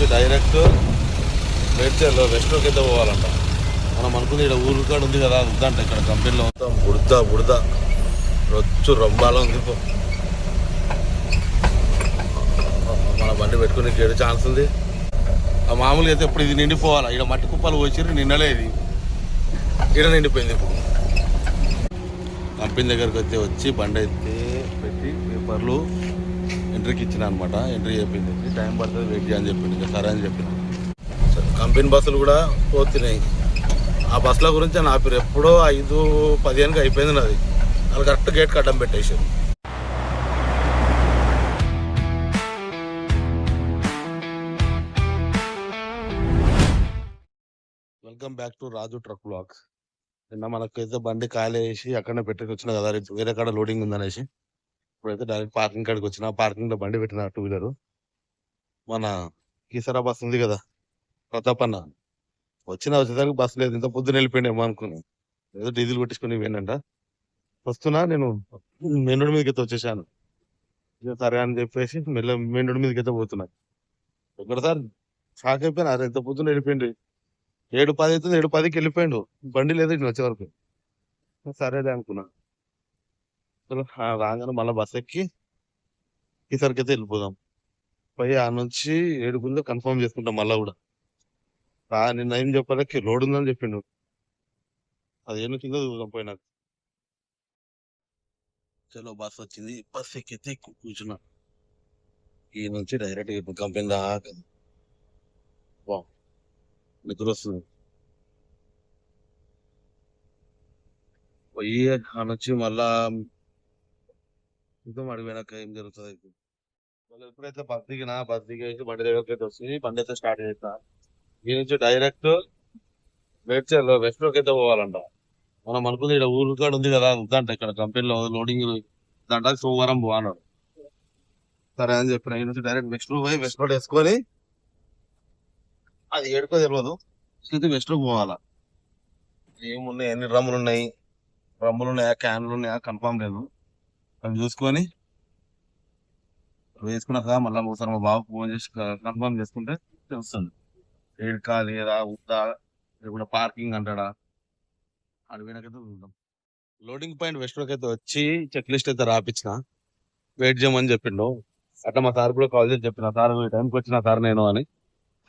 నుంచి డైరెక్ట్ మేడ్చర్లో వెస్ట్లోకి అయితే పోవాలంట. మనం అనుకుంది ఇక్కడ ఊరు కాడ ఉంది కదా, వద్దంట. ఇక్కడ కంపెనీలో మొత్తం బుడద రొచ్చు రొంబాల ఉంది. మన బండి పెట్టుకుని ఏడు ఛాన్స్ ఉంది. ఆ మామూలుగా అయితే ఇప్పుడు ఇది నిండిపోవాలా. ఇక్కడ మట్టి కుప్పలు పోసిరు, నిన్నలే ఇది ఇక్కడ నిండిపోయింది. ఇప్పుడు కంపెనీ దగ్గరికి వచ్చి బండి అయితే పెట్టి పేపర్లు ఎంట్రీకి ఇచ్చిన అనమాట. ఎంట్రీ చెప్పింది, టైం పడుతుంది వెయిట్ చేయని చెప్పింది. ఇంకా సరే అని చెప్పిన. కంపెనీ బస్సులు కూడా పోతున్నాయి. ఆ బస్సుల గురించి నా పేరు ఎప్పుడో 5:15కి అయిపోయింది నాది. వాళ్ళు కరెక్ట్ గేట్కి అడ్డం పెట్టేసారు. Welcome back to Raju truck blogs. నిన్న మనకైతే బండి ఖాళీ వేసి అక్కడనే పెట్టుకు వచ్చిన కదా, వేరే కాడ లోడింగ్ ఉందనేసి. ఇప్పుడైతే డైరెక్ట్ పార్కింగ్ కాడికి వచ్చిన. పార్కింగ్ లో బండి పెట్టిన 2 వీలర్. మన కీసరా బస్ ఉంది కదా, ప్రతాప్ అన్న వచ్చేసరికి బస్సు లేదు. ఇంత పొద్దున వెళ్ళిపోయిండేమో అనుకున్నాను. ఏదో డీజిల్ కొట్టించుకుని పోయిందంట. వస్తున్నా నేను మెయిన్ రోడ్ మీదకి అయితే వచ్చేసాను. సరే అని చెప్పేసి మెయిన్ రోడ్ మీదకి అయితే పోతున్నా. ఒకటిసారి షాక్ అయిపోయినా, అరే ఇంత పొద్దున వెళ్ళిపోయింది. 7:10 అవుతుంది, 7:10కి వెళ్ళిపోయిండు. బండి లేదు ఇటు వచ్చే వరకు. సరేలే అనుకున్నా. రాగానే మళ్ళీ బస్ ఎక్కి ఈసరికి అయితే వెళ్ళిపోదాం. పోయి ఆ నుంచి 7 కన్ఫర్మ్ చేసుకుంటాం. మళ్ళా కూడా నిన్న ఏం చెప్పాలి, రోడ్ ఉందని చెప్పిండు. అది ఏం కింద చూద్దాం పోయినా. చలో బస్ వచ్చింది. బస్ ఎక్కితే కూర్చున్నా. ఈ నుంచి డైరెక్ట్ కంపెనీ దాకా నిద్ర వస్తుంది. పోయి ఆ నుంచి మళ్ళా చూద్దాం అడిగినాక ఏం జరుగుతుంది. మళ్ళీ ఎప్పుడైతే బస్ దిగేసి బండి దగ్గరికి అయితే వస్తుంది. బండి అయితే స్టార్ట్ చేస్తా. ఈ నుంచి డైరెక్ట్ మేడ్చర్లో వెస్ట్లోకి అయితే పోవాలంట. మనం అనుకుంది ఇక్కడ ఊరు కాడ ఉంది కదా, వద్దంట. ఇక్కడ కంపెనీలో లోడింగ్ దంట, సోమవారం పోవాలన్నాడు. సరే అని చెప్పిన. ఈ నుంచి డైరెక్ట్ వెస్ట్ పోయి వెస్ట్ రోడ్ వేసుకొని, అది ఏడుకో తెలియదు, వెస్ట్ రోడ్ పోవాలా. ఏమున్నాయి, ఎన్ని డ్రమ్ములు ఉన్నాయా, క్యాన్లు ఉన్నాయా కన్ఫామ్ లేదు. అవి చూసుకొని వేసుకున్నాక మళ్ళీ ఒకసారి మా బాబు ఫోన్ చేసి కన్ఫర్మ్ చేసుకుంటే తెలుస్తుంది. ఏడుకా లేదా ఉందా, లేకుండా పార్కింగ్ అంటాడా, అడిగినాకైతే చూద్దాం. లోడింగ్ పాయింట్ వెస్ట్ రోడ్ అయితే వచ్చి చెక్ లిస్ట్ అయితే రాపించిన. వెయిట్ చేయమని చెప్పిండు. అట్లా మా సార్ కూడా కాల్ చేసి చెప్పిన, సార్ ఈ టైంకి వచ్చిన సార్ నేను అని.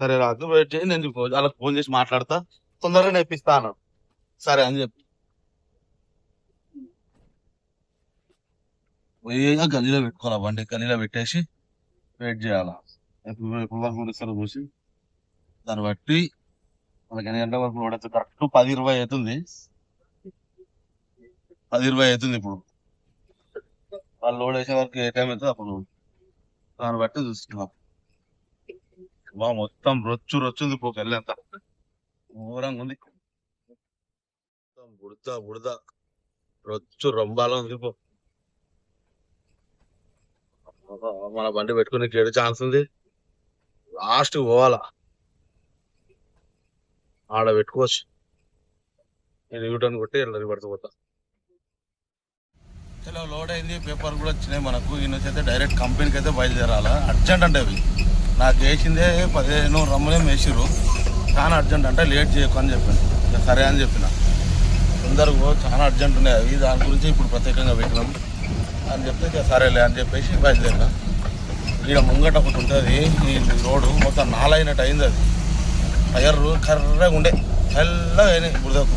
సరే రాజు వెయిట్ చేసి నేను వాళ్ళకి ఫోన్ చేసి మాట్లాడతా, తొందరగా నేర్పిస్తా అన్నాడు. సరే అని చెప్పి పోయిగా గల్లీలో పెట్టుకోవాలి. బండి గల్లీలో పెట్టేసి వెయిట్ చేయాలా. ఎప్పుడు వరకు ఇస్తారో చూసి దాన్ని బట్టి మనకి ఎన్ని గంటల వరకు లోడ్ అవుతుంది. కరెక్ట్ 10:20 అవుతుంది. 10:20 అవుతుంది. ఇప్పుడు వాళ్ళు లోడ్ వేసే వరకు ఏ టైం అవుతుంది అప్పుడు దాన్ని బట్టి చూస్తున్నాం. మొత్తం రొచ్చుంది పోక వెళ్ళేంత ఘోరంగా ఉంది. మొత్తం బుడద రొచ్చు రొంబాల ఉంది. మన బండి పెట్టుకుని ఏడు ఛాన్స్ ఉంది. లాస్ట్ పోవాలా, ఆడ పెట్టుకోవచ్చు. నేను యూటర్న్ కొట్టి వెళ్ళి పడిపోతా. చలో లోడ్ అయింది, పేపర్ కూడా వచ్చినాయి మనకు. ఈ నుంచి అయితే డైరెక్ట్ కంపెనీకి అయితే బయలుదేరాలా. అర్జెంట్ అంటే అవి నాకు వేసిందే 15 రమ్ములేం వేసిర్రు, చాలా అర్జెంట్ అంటే లేట్ చేయకు అని చెప్పింది. సరే అని చెప్పిన. తొందరగా చాలా అర్జెంట్ ఉన్నాయి అవి, దాని గురించి ఇప్పుడు ప్రత్యేకంగా పెట్టినాం అని చెప్తే సరేలే అని చెప్పేసి బయలుదేరినా. ఇక్కడ ముంగట ఒకటి ఉంటుంది, ఈ రోడ్డు మొత్తం నాలైనట్టు అయింది. అది టైర్లు కర్రగా ఉండే చల్లగా అయినాయి బురదకు.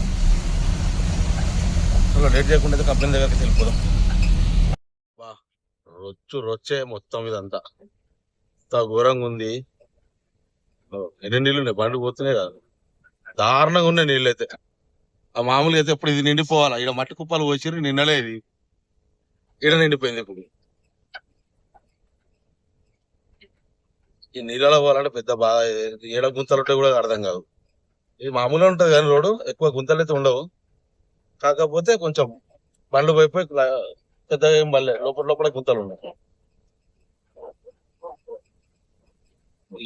లేట్ చేయకుండా అయితే కంపెనీ దగ్గరికి వెళ్ళిపోదాం. రొచ్చే మొత్తం ఇదంతా ఇంత ఘోరంగా ఉంది. ఎన్ని నీళ్ళు ఉన్నాయి, బండి పోతున్నాయి కదా, దారుణంగా ఉన్నాయి నీళ్ళు అయితే. ఆ మామూలుగా అయితే ఇప్పుడు ఇది నిండిపోవాలా. ఇక్కడ మట్టి కుప్పలు పోసిరు, నిన్నలే ఇది ఇక్కడ నిండిపోయింది. ఇప్పుడు ఈ నీళ్ళలో పోవాలంటే పెద్ద బాగా, ఏడ గుంతలు ఉంటే కూడా అర్థం కాదు. ఇది మామూలుగా ఉంటుంది కానీ రోడ్డు ఎక్కువ గుంతలు అయితే ఉండవు. కాకపోతే కొంచెం బండ్లు పోయి పెద్దగా ఏం పడలే, లోపల గుంతలు ఉన్నాయి.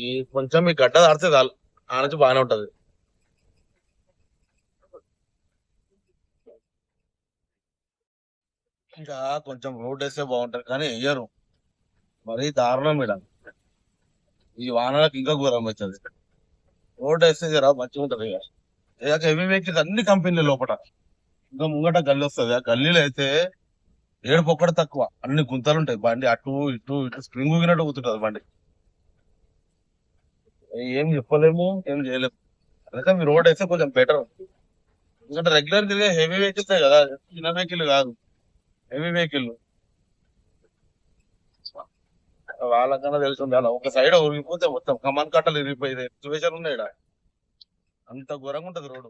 ఈ కొంచెం ఈ గడ్డ దాడితే చాలు, ఆ నుంచి బాగానే ఉంటది. ఇంకా కొంచెం రోడ్ వేస్తే బాగుంటది కానీ వేయరు, మరీ దారుణం. ఇక్కడ ఈ వానలకు ఇంకా ఘోరం అవుతుంది. రోడ్ వేస్తే జర మంచిగా ఉంటది ఇక. ఇక హెవీ వెహికల్స్ అన్ని కంపెనీలు లోపల ఇంకా ముంగట గల్లీ వస్తుంది. ఆ గల్లీలో అయితే ఏడుపు ఒక్కటి తక్కువ, అన్ని గుంతలు ఉంటాయి. బండి అటు ఇటు ఇటు స్ప్రింగ్ ఊగినట్టు కూతుంటది బండి. ఏం చెప్పలేము, ఏం చేయలేము. అందుకే మీ రోడ్ వేస్తే కొంచెం బెటర్. ఎందుకంటే రెగ్యులర్ తిరిగే హెవీ వెహికల్స్ కదా, చిన్న వెహికల్ కాదు, హెవీ వెహికల్. వాళ్ళకన్నా తెలుస్తుంది అలా ఒక సైడ్ ఉరిగిపోతే మొత్తం కమాన్ కట్టలు ఇరిగిపోయి సిచ్యువేషన్ ఉన్నాయి ఈడ. అంత ఘోరంగా ఉంటది రోడ్డు.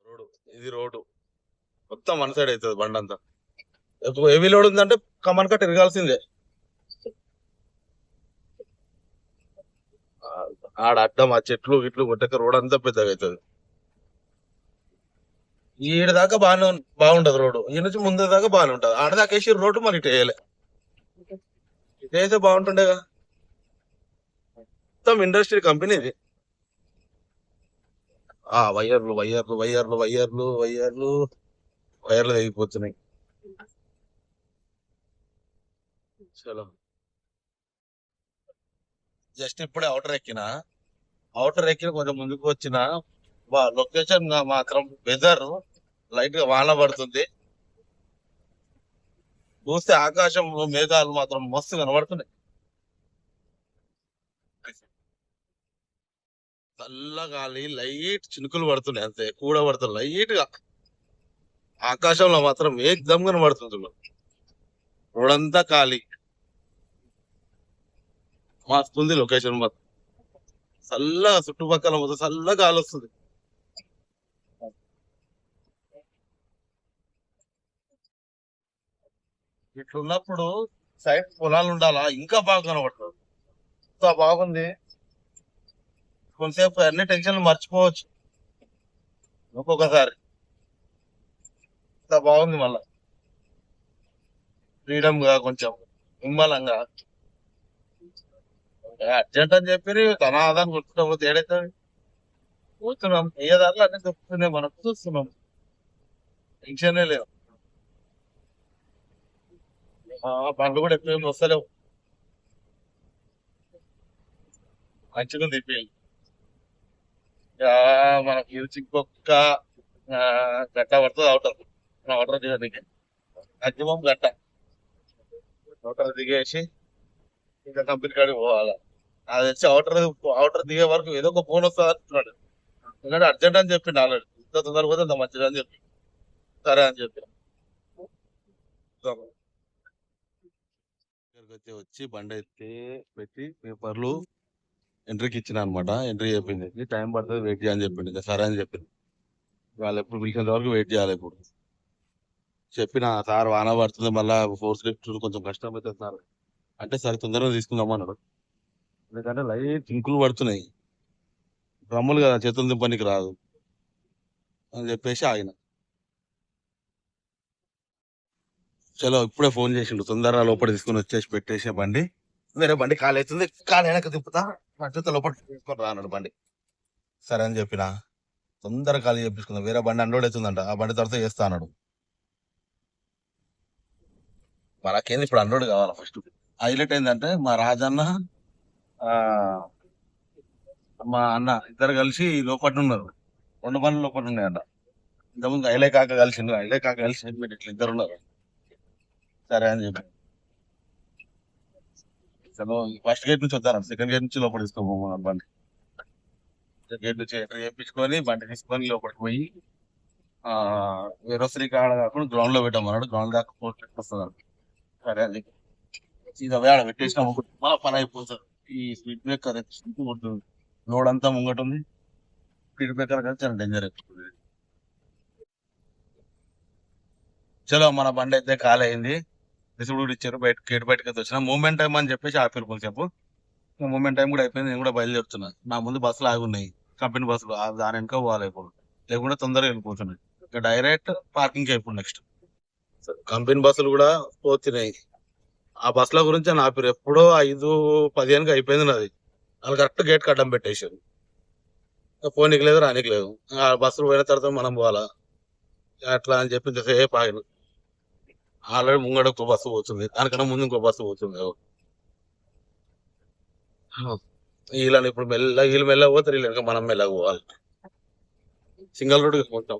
రోడ్డు ఇది రోడ్డు మొత్తం వన్ సైడ్ అవుతుంది బండి అంతా. హెవీ లోడ్ ఉందంటే కమాన్ కట్ట ఇరగాల్సిందే. ఆడ అడ్డం ఆ చెట్లు ఇట్లు కొట్టక రోడ్ అంతా పెద్దగా అవుతుంది. ఈడ దాకా బాగుంటది రోడ్డు, ఈ నుంచి ముందు దాకా బాగానే ఉంటది. ఆడ దాకా వేసి రోడ్డు మరి ఇటు వేయలే, ఇటు వేస్తే బాగుంటుండేగా. మొత్తం ఇండస్ట్రీ కంపెనీ ఇది. ఆ వైర్లు వైర్లు వైర్లు వైర్లు వైర్లు వైర్లు తెగిపోతున్నాయి. చలో జస్ట్ ఇప్పుడే అవుటర్ ఎక్కిన కొంచెం ముందుకు వచ్చిన లొకేషన్ మాత్రం వెదర్ లైట్ గా వాన పడుతుంది. చూస్తే ఆకాశం మేఘాలు మాత్రం మస్తు కనబడుతున్నాయి. చల్ల గాలి లైట్ చినుకులు పడుతున్నాయి, అంతే కూడా పడుతుంది లైట్ గా. ఆకాశంలో మాత్రం ఏకదమ్ కనబడుతుంది. రోడంతా ఖాళీ, మస్తుంది లొకేషన్ మొత్తం. చల్లగా చుట్టుపక్కల మొత్తం చల్ల గాలి వస్తుంది. ఇట్లున్నప్పుడు సైడ్ పొలాలు ఉండాలా, ఇంకా బాగా కనబడుతుంది. ఇంత బాగుంది, కొంతసేపు అన్ని టెన్షన్లు మర్చిపోవచ్చు ఒక్కొక్కసారి. ఇంత బాగుంది మళ్ళా, ఫ్రీడమ్ గా కొంచెం నిమ్మలంగా. అర్జెంట్ అని చెప్పి తన ఆదాన్ని కొట్టుకోకపోతే ఏడైతుంది. కూర్చున్నాం ఏ దాంట్లో అన్ని దొరుకుతున్నాయి, మనం చూస్తున్నాం, టెన్షనే లేదు. బండ్లు కూడా ఎక్కువ ఏమి వస్తలేవు, మంచిగా తిప్పి. మనకి ఇంకొక గంట పడుతుంది అవుటర్ దిగడానికి. మాక్సిమం గంట అవుటర్ దిగేసి ఇంకా కంపెనీ కాడికి పోవాలా. అది వచ్చి అవుటర్ దిగే వరకు ఏదో ఒక ఫోన్ వస్తుంది అంటున్నాడు. ఎందుకంటే అర్జెంట్ అని చెప్పిండు ఆల్రెడీ, ఇంత తొందరగా పోతే అంత మంచిది అని చెప్పి. సరే అని చెప్పి వచ్చి బండి అయితే పెట్టి పేపర్లు ఎంట్రీకి ఇచ్చిన అనమాట. ఎంట్రీ చెప్పింది టైం పడుతుంది వెయిట్ చేయని చెప్పింది. ఇంకా సరే అని చెప్పింది. వాళ్ళు ఎప్పుడు పిలిచేంత వరకు వెయిట్ చేయాలి. ఇప్పుడు చెప్పిన సార్ వాన పడుతుంది మళ్ళా ఫోర్స్ లిఫ్ట్ కొంచెం కష్టం అవుతుంది సార్ అంటే, సరే తొందరగా తీసుకుందాం అన్నాడు. ఎందుకంటే లైట్ చింకులు పడుతున్నాయి, డ్రమ్ములు కదా చేతులు దింపనికి రాదు అని చెప్పేసి ఆయన చలో ఇప్పుడే ఫోన్ చేసిండు, తొందరగా లోపల తీసుకుని వచ్చేసి పెట్టేసే బండి. వేరే బండి ఖాళీ అవుతుంది, ఖాళీ వెనక తిప్పుతా అట్లా లోపల తీసుకొని రా అన్నాడు బండి. సరే అని చెప్పిన తొందరగా ఖాళీ చేపించుకుందాం, వేరే బండి అన్లోడ్ అవుతుందంట, ఆ బండి తర్వాత చేస్తా అన్నాడు. మనకేంది ఇప్పుడు అన్లోడ్ కావాలా. ఫస్ట్ హైలైట్ ఏంటంటే మా రాజన్న మా అన్న ఇద్దరు కలిసి లోపల ఉన్నారు. 2 బండ్లు లోపల ఉన్నాయంట. ఇంతకుముందు ఐలే కాక కలిసిండు, ఐలే కాక కలిసి ఇట్లా ఇద్దరు ఉన్నారు. సరే అని చెప్పి ఫస్ట్ గేట్ నుంచి వద్దాను, సెకండ్ గేట్ నుంచి లోపల తీసుకోమన్నారు బండి. గేట్ నుంచి ఎంట్రీ చేయించుకొని బండి తీసుకొని లోపలికి పోయి వేరొసరి కాడ కాకుండా గ్రౌండ్ లో పెట్టామన్నాడు. గ్రౌండ్ దాకా పోస్ట్ వస్తున్నారు. సరే అని సీదా ఆడ పెట్టేసినా మా పని అయిపోతుంది. ఈ స్పీడ్ బ్రేకర్ ఉంటుంది, రోడ్ అంతా ముంగట ఉంది, స్పీడ్ బ్రేకర్ కదా చాలా డేంజర్ అయిపోతుంది. చలో మన బండి అయితే ఖాళీ అయింది, రిసీవ్డ్ ఇచ్చారు, గేట్ బయటకి అయితే వచ్చిన. మూమెంట్ టైం అని చెప్పేసి ఆపారు కొంచెంసేపు. మూమెంట్ టైం కూడా అయిపోయింది, నేను కూడా బయలుదేరుతున్నా. నా ముందు బస్సులు ఆగి ఉన్నాయి, కంపెనీ బస్సులు, దాని వెనుక పోవాలి ఇప్పుడు, లేకుండా తొందరగా వెళ్ళిపోతున్నాయి. ఇక డైరెక్ట్ పార్కింగ్ అయిపోయి నెక్స్ట్ కంపెనీ బస్సులు కూడా పోతున్నాయి. ఆ బస్సుల గురించి అని ఆపారు, ఎప్పుడో 5:15 అయిపోయింది నాది. వాళ్ళు కరెక్ట్ గేట్ కడ్డం పెట్టేశారు. పోనీకి లేదు రానికి లేదు, ఆ బస్సులు పోయిన తర్వాత మనం పోవాలా అట్లా అని చెప్పి ఇంతసేపు ఆగిన. ఆల్రెడీ ముంగడ ఇంకో బస్సు పోతుంది, దానికన్నా ముందు ఇంకో బస్సు పోతుంది. వీళ్ళని ఇప్పుడు మెల్లగా వీళ్ళు మెల్లగా పోతారు, వీళ్ళు వెనక మనం మెల్లగా పోవాలి. సింగల్ రోడ్ మొత్తం.